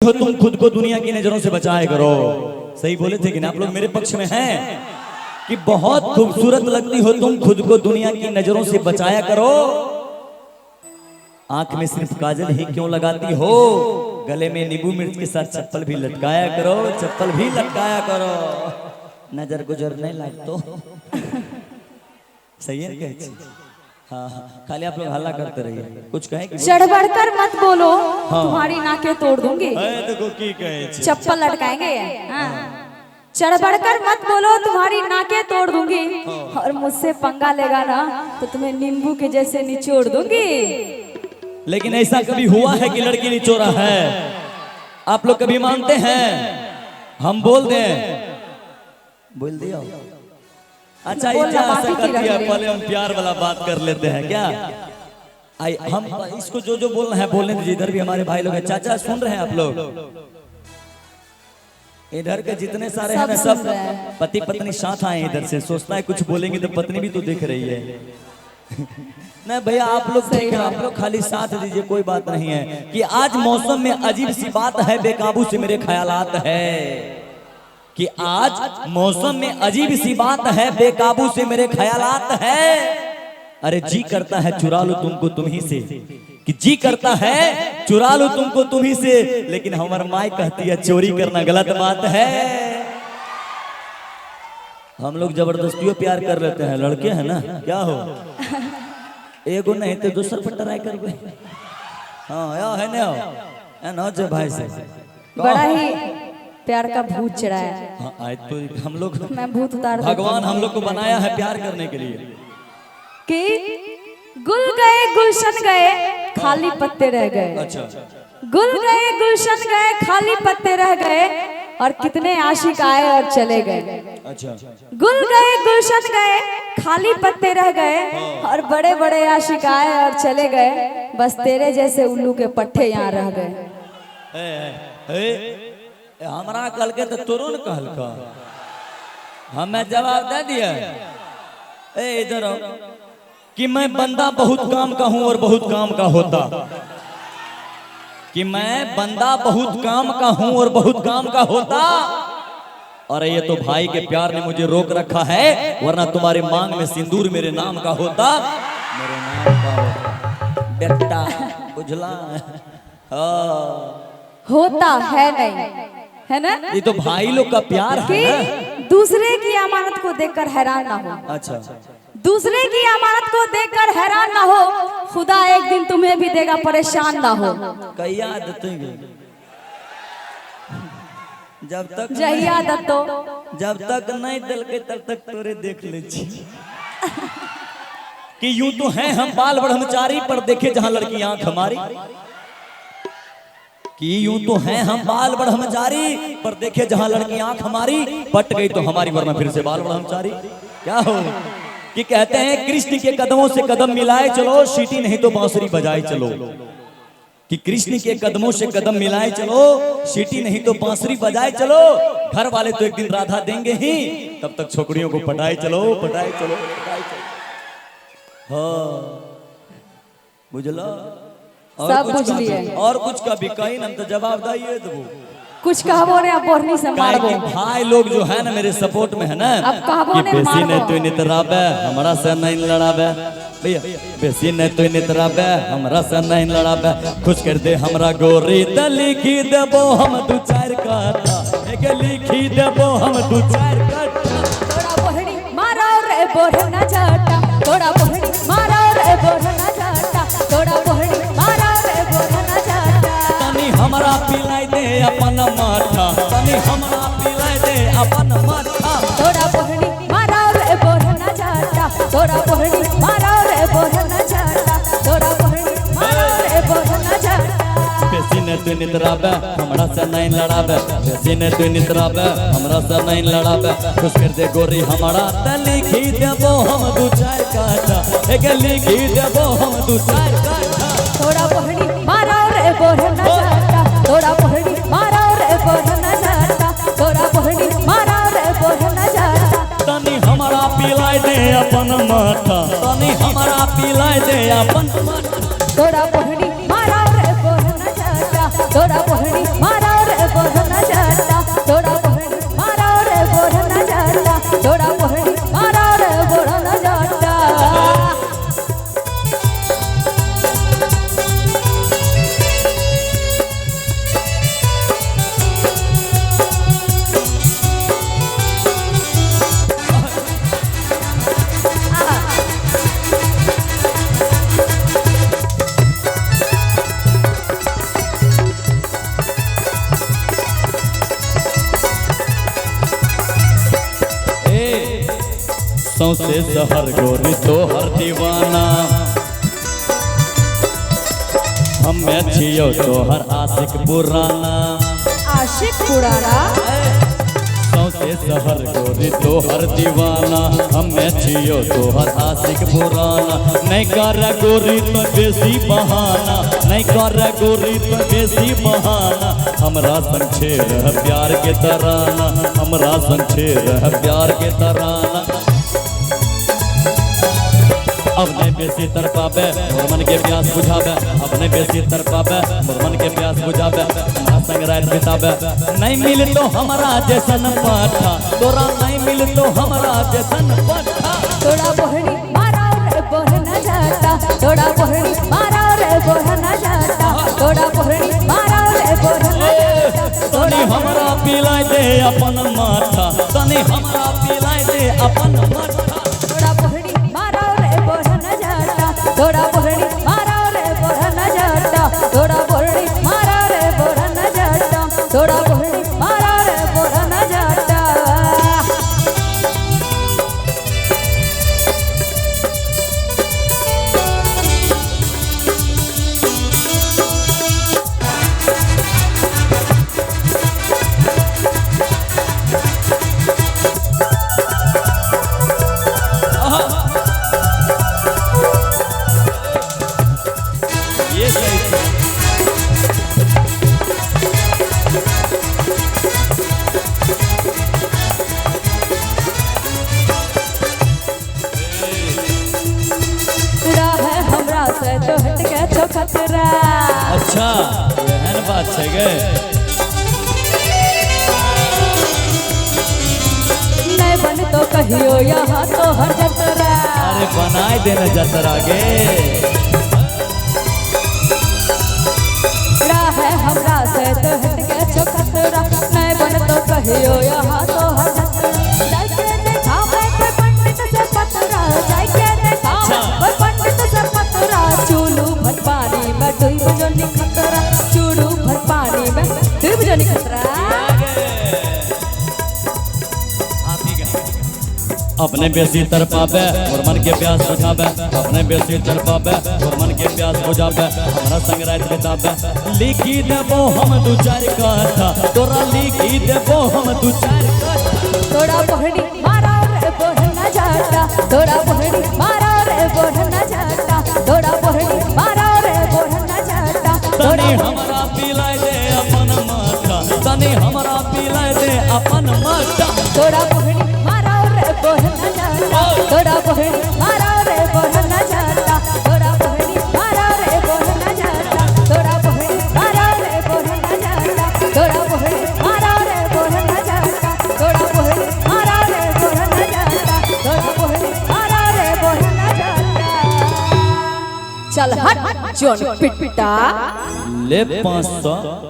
हो तुम खुद को दुनिया की नजरों से बचाए करो। सही बोले थे कि ना आप लोग मेरे पक्ष में हैं कि बहुत खूबसूरत लगती हो तुम, खुद को दुनिया की नजरों से बचाया करो। आंख में सिर्फ काजल ही क्यों लगाती हो, गले में नींबू मिर्च के साथ चप्पल भी लटकाया करो, चप्पल भी लटकाया करो, नजर गुजर नहीं लगतो। सही है क्या? हाँ हाँ, खाली आप लोग हल्ला करते रहिए, कुछ कहे कि चढ़ बढ़कर मत बोलो। हाँ। तुम्हारी नाकें तोड़ दूंगी। देखो की कहे चप्पल लटकाएंगे। हाँ। चढ़ बढ़कर मत बोलो, तुम्हारी नाकें तोड़ दूंगी। और मुझसे पंगा लेगा ना तो तुम्हें नींबू के जैसे निचोड़ दूंगी। लेकिन ऐसा कभी हुआ है कि लड़की निचोड़ा है? आप लोग कभी मानते हैं? हम बोल दें, बोल दिया। अच्छा ऐसा करती है, पहले हम प्यार वाला बात कर लेते हैं क्या? हम इसको जो जो बोलना है बोलने दीजिए। इधर भी हमारे भाई लोग हैं। चाचा सुन रहे हैं आप लोग? इधर के जितने सारे हैं ना सब पति पत्नी साथ आए इधर से। सोचता है कुछ बोलेंगे तो पत्नी भी तो देख रही है। नहीं भैया आप लोग ठीक है, आप लोग खाली साथ दीजिए, कोई बात नहीं है। कि आज मौसम में अजीब सी बात है, बेकाबू से मेरे ख्यालात है। कि आज मौसम में अजीब सी बात है, बेकाबू से मेरे ख्यालात है। अरे जी करता है चुरा लो तुमको तुम्ही से, कि जी करता है चुरा लो तुमको तुम्ही से, लेकिन हमार माई कहती है चोरी करना गलत बात है। हम लोग जबरदस्तियों प्यार कर लेते हैं, लड़के हैं ना, क्या हो एगो नहीं तो दूसर पर ट्राई करबे। हाँ या है ना जे भाई से बड़ा ही प्यार का भूत चढ़ा है। हाँ, आज तो हम लोग मैं भूत उतार भगवान हम लोग को बनाया है प्यार करने के लिए। कि गुल गए गुलशन गए खाली पत्ते रह गए। अच्छा गुल गए गुलशन गए खाली पत्ते रह गए, और कितने आशिक आए और चले गए। अच्छा गुल गए गुलशन गए खाली पत्ते रह गए, और बड़े बड़े आशिक आए और चले गए, बस तेरे जैसे उल्लू के पट्टे यहाँ रह गए। हमारा कल के तो तुरंत कहल का हमें जवाब दे दिया। इधर आओ कि मैं बंदा बहुत काम का हूं और बहुत काम का होता। कि मैं बंदा बहुत काम का हूं और बहुत काम का होता। और ये तो भाई के प्यार ने मुझे रोक रखा है, वरना तुम्हारी मांग में सिंदूर मेरे नाम का होता। मेरे नाम का होता बेटा, बुझला? होता है नहीं है ना? ये तो भाई लोग का प्यार है कि दूसरे की अमानत को देखकर हैरान ना हो। अच्छा दूसरे की अमानत को देखकर हैरान ना हो, खुदा एक दिन तुम्हें भी देगा, परेशान ना हो। कई आदत जब तक जहिया दत्तो जब तक नहीं दिल के तब तक तोरे देख ले कि यूं तो हैं हम बाल ब्रह्मचारी, पर देखे जहां लड़की आंख हमारी। कि यूं तो हैं हम बाल ब्रह्मचारी, पर देखे जहां लड़की आंख हमारी, पट गई तो हमारी, वरना फिर से बाल ब्रह्मचारी। क्या हो कि कहते हैं कृष्ण के कदमों से कदम मिलाए चलो, सीटी नहीं तो बांसुरी बजाए चलो। कि कृष्ण के कदमों से कदम मिलाए चलो, सीटी नहीं तो बांसुरी बजाए चलो। घर वाले तो एक दिन राधा देंगे ही, तब तक छोकरियों को पटाए चलो, पटाए चलो, पटाए चलो। हाँ बुझलो? सब बुझ लिए। और कुछ का भी कहीं ना तो जवाब दिए तो कुछ कहबो ने अब बोरनी से मारबो। भाई लोग जो है ना मेरे सपोर्ट में है ना, अब कहबो ने बेसी नहीं मारबो। तो नितराबे हमरा से नहीं लड़ाबे भैया, बेसी नहीं तो नितराबे हमरा से नहीं लड़ाबे। खुश कर दे हमरा गोरी त लिखी देबो हम दू चार कट्ठा, एक लिखी देबो हम दू चार कट्ठा। थोड़ा बोहड़ी मारो रे बोरना जाटा, थोड़ा बोहड़ी मारो रे बोरना जाटा, थोड़ा बोहड़ी मारो रे बोरना जाटा। तनी हमरा पिलाई दे अपन माथा, तनी हमरा पिलाई दे अपन माथा। थोड़ा बोहड़ी मारो रे बोरना जाटा, थोड़ा बोहड़ी मारो रे बोरना जाटा, थोड़ा बोहड़ी मारो रे बोरना जाटा। बेसी ने तू नितराबे हमरा से नहीं लड़ाबे, बेसी ने तू नितराबे हमरा से नहीं लड़ाबे। खुश कर दे गोरी हमरा त लिखी देबो हम दू चार कट्ठा, एक लिखी देबो हम दू चार कट्ठा। थोड़ा बोहड़ी मारो रे बोरना जाटा, थोड़ा बोहड़ी मारो रे बोरना जाटा, थोड़ा बोहड़ी मारो रे बोरना जाटा। तनी हमरा पिलाई दे अपन माथा, तनी हमरा पिलाई दे अपन माथा। थोड़ा बोहड़ी मारो रे बोरना जाटा, थोड़ा बोहड़ी मारो सौसे शहर गोरी तो हर दीवाना हमें छियो तो हर आशिक पुराना आशिक पुराना सौसे शहर गोरी तो हर दीवाना हमें छियो तो हर आशिक पुराना नहीं कर गोरी तो बेसी बहाना नहीं कर गोरी तो बेसी बहाना हमरा संग छेड़ प्यार के तराना हमरा संग छेड़ प्यार के तराना अब नहीं बेसी तर पाबे मोर मन के प्यास बुझाबे अब नहीं बेसी तर पाबे मोर मन के प्यास बुझाबे हमरा संग रात बिताबे नहीं मिल तो हमरा जैसन पाठा तोरा नहीं मिल तो हमरा जैसन पाठा थोड़ा बोहनी मारा रे बोहना जाता थोड़ा बोहनी मारा रे बोहना जाता थोड़ा बोहनी मारा रे बोहना जाता तनी हमरा पिलाय दे अपन माथा तनी हमरा पिलाय दे अपन माथा थोड़ा बोहनी मारा रे बोहना जाता थोड़ा बोहनी मारा रे बोहना जाता थोड़ा बोहनी मारा रे बोहना जाता थोड़ा बोहनी मारा रे बोहना जाता ये सही पूरा है हमरा से तो हट के छो खतरा अच्छा एहन बात छै गे नहीं बन तो कहियो यहाँ तो हर जतरा अरे बनाए देना जतरा गे पूरा है हमरा से तो हट के छो खतरा नहीं बन तो कहियो यहाँ तो हर जतरा जाके देखा मैं पंडित से पतरा जाके देखा मैं पंडित से पतरा चूलू भर पानी में डूब जो निखतरा चूलू भर पानी में डूब जो निखतरा अपने बेसी तर पाबे और मन के प्यास बुझाबे अपने बेसी तर पाबे और मन के प्यास बुझाबे हमरा संग रात बिताबे लिखी देबो हम दू चार कथा तोरा लिखी देबो हम दू चार कथा थोड़ा बोहनी मारा रे बोहना जाता थोड़ा बोहनी मारा रे बोहना जाता थोड़ा बोहनी मारा रे बोहना जाता तनी हमरा पिलाय दे अपन माथा तनी हमरा पिलाय दे अपन माथा थोड़ा बोहनी मारा रे बोहना जाता थोड़ा बोहनी मारा रे बोहना जाता थोड़ा बोहनी मारा रे बोहना जाता थोड़ा बोहनी मारा रे बोहना जाता थोड़ा बोहनी मारा रे बोहना जाता थोड़ा बोहनी मारा रे बोहना जाता थोड़ा बोहनी मारा रे बोहना जाता चल हट जोन पिटा ले 500